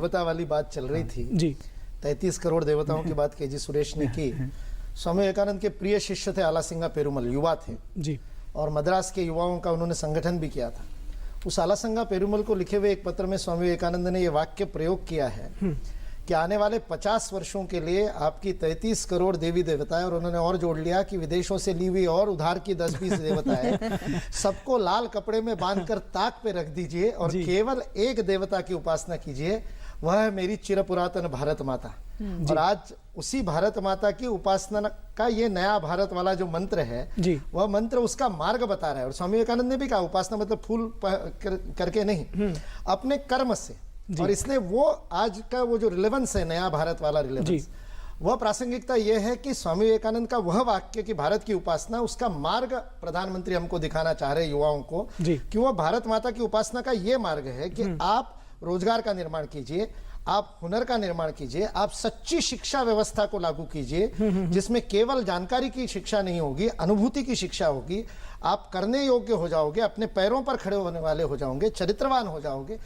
देवता वाली बात चल रही थी जी 33 करोड़ देवताओं की बात केजी सुरेश ने की। स्वामी विवेकानंद के प्रिय शिष्य थे आलासिंगा पेरुमल, युवा थे जी और मद्रास के युवाओं का उन्होंने संगठन भी किया था। उस आलासिंगा पेरुमल को लिखे हुए एक पत्र में स्वामी विवेकानंद ने यह वाक्य प्रयोग किया है कि आने वाले 50 वर्षों के लिए आपकी 33 करोड़ देवी देवताएं, और उन्होंने और जोड़ लिया कि विदेशों से ली हुई और उधार की 10-20 देवताएं सबको लाल कपड़े में बांधकर ताक पे रख दीजिए और केवल एक देवता की उपासना कीजिए, वह है मेरी चिरपुरातन भारत माता। और आज उसी भारत माता की उपासना का ये नया भारत वाला जो मंत्र है वह मंत्र उसका मार्ग बता रहा है। और स्वामी विवेकानंद ने भी कहा उपासना मतलब फूल करके नहीं, अपने कर्म से। और इसलिए वो आज का वो जो रिलेवेंस है, नया भारत वाला रिलेवेंस, वह प्रासंगिकता यह है कि स्वामी विवेकानंद का वह वाक्य कि भारत की उपासना, उसका मार्ग प्रधानमंत्री हमको दिखाना चाह रहे युवाओं को कि वह भारत माता की उपासना का यह मार्ग है कि आप रोजगार का निर्माण कीजिए, आप हुनर का निर्माण कीजिए, आप सच्ची शिक्षा व्यवस्था को लागू कीजिए जिसमें केवल जानकारी की शिक्षा नहीं होगी, अनुभूति की शिक्षा होगी। आप करने योग्य हो जाओगे, अपने पैरों पर खड़े होने वाले हो जाओगे, चरित्रवान हो जाओगे।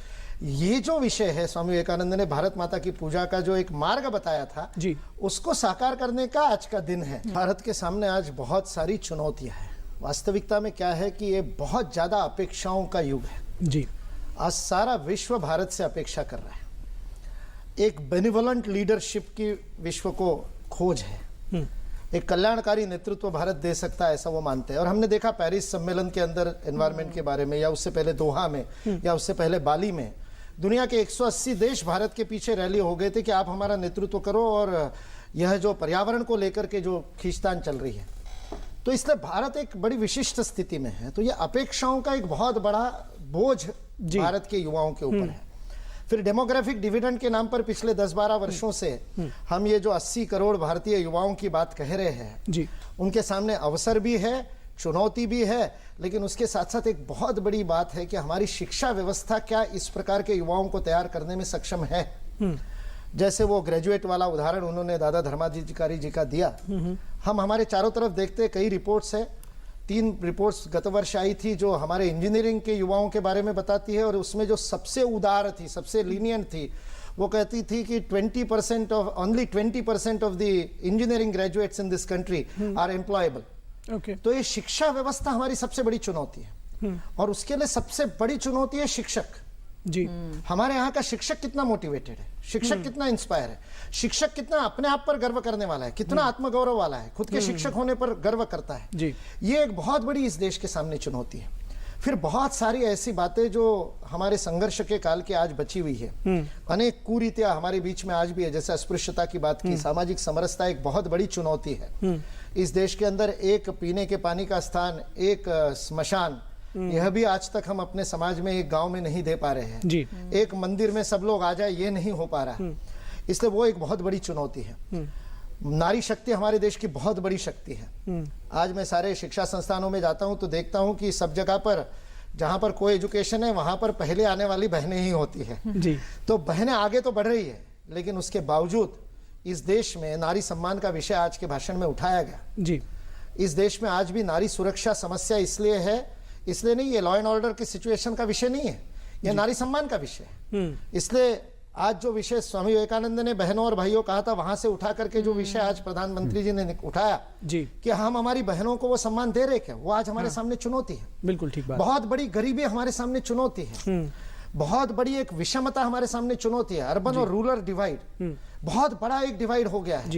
ये जो विषय है स्वामी विवेकानंद ने भारत माता की पूजा का जो एक मार्ग बताया था उसको साकार करने का आज का दिन है। भारत के सामने आज बहुत सारी चुनौतियां हैं। वास्तविकता में क्या है कि ये बहुत ज्यादा अपेक्षाओं का युग है। आज सारा विश्व भारत से अपेक्षा कर रहा है। एक बेनिवोलेंट लीडरशिप की विश्व को खोज है, एक कल्याणकारी नेतृत्व भारत दे सकता है, ऐसा वो मानते हैं। और हमने देखा पेरिस सम्मेलन के अंदर एनवायरनमेंट के बारे में, या उससे पहले दोहा में, या उससे पहले बाली में, दुनिया के 180 देश भारत के पीछे रैली हो गए थे कि आप हमारा नेतृत्व करो। और यह जो पर्यावरण को लेकर के जो खींचतान चल रही है, तो इसलिए भारत एक बड़ी विशिष्ट स्थिति में है। तो यह अपेक्षाओं का एक बहुत बड़ा बोझ भारत के युवाओं के ऊपर है। फिर डेमोग्राफिक डिविडेंड के नाम पर पिछले 10-12 वर्षों से हम ये जो 80 करोड़ भारतीय युवाओं की बात कह रहे हैं, उनके सामने अवसर भी है, चुनौती भी है, लेकिन उसके साथ साथ एक बहुत बड़ी बात है कि हमारी शिक्षा व्यवस्था क्या इस प्रकार के युवाओं को तैयार करने में सक्षम है। जैसे वो ग्रेजुएट वाला उदाहरण उन्होंने दादा धर्माधिकारी जी का दिया। हम हमारे चारों तरफ देखते, कई रिपोर्ट्स है, 3 रिपोर्ट्स गत वर्ष आई थी जो हमारे इंजीनियरिंग के युवाओं के बारे में बताती है। और उसमें जो सबसे उदार थी, सबसे लीनियंट थी, वो कहती थी कि 20% of only 20% of the engineering graduates in this country are employable. तो ये शिक्षा व्यवस्था हमारी सबसे बड़ी चुनौती है। और उसके लिए सबसे बड़ी चुनौती है शिक्षक। हमारे यहाँ का शिक्षक कितना मोटिवेटेड है, शिक्षक कितना इंस्पायर है, शिक्षक कितना अपने आप पर गर्व करने वाला है, कितना आत्मगौरव वाला है, खुद के शिक्षक होने पर गर्व करता है। ये एक बहुत बड़ी इस देश के सामने चुनौती है। फिर बहुत सारी ऐसी बातें जो हमारे संघर्ष के काल की आज बची हुई है। अनेक कुरीतियां हमारे बीच में आज भी है, जैसे अस्पृश्यता की बात की, सामाजिक समरसता एक बहुत बड़ी चुनौती है। इस देश के अंदर एक पीने के पानी का स्थान, एक स्मशान, यह भी आज तक हम अपने समाज में एक गांव में नहीं दे पा रहे हैं। एक मंदिर में सब लोग आ जाए, ये नहीं हो पा रहा है। इसलिए वो एक बहुत बड़ी चुनौती है। नारी शक्ति हमारे देश की बहुत बड़ी शक्ति है। आज मैं सारे शिक्षा संस्थानों में जाता हूं तो देखता हूं कि सब जगह पर जहां पर कोई एजुकेशन है वहां पर पहले आने वाली बहनें ही होती है। तो बहनें आगे तो बढ़ रही है, लेकिन उसके बावजूद इस देश में नारी सम्मान का विषय आज के भाषण में उठाया गया। इस देश में आज भी नारी सुरक्षा समस्या इसलिए है, इसलिए नहीं, ये लॉ एंड ऑर्डर की सिचुएशन का विषय नहीं है, यह नारी सम्मान का विषय है। इसलिए आज जो विषय स्वामी विवेकानंद ने बहनों और भाइयों कहा था, वहां से उठा करके जो विषय आज प्रधानमंत्री जी ने उठाया कि हम हमारी बहनों को वो सम्मान दे रहे क्या, वो आज हमारे सामने चुनौती है। बिल्कुल ठीक बात। बहुत बड़ी गरीबी हमारे सामने चुनौती है। बहुत बड़ी एक विषमता हमारे सामने चुनौती है। अर्बन और रूरल डिवाइड बहुत बड़ा एक डिवाइड हो गया है।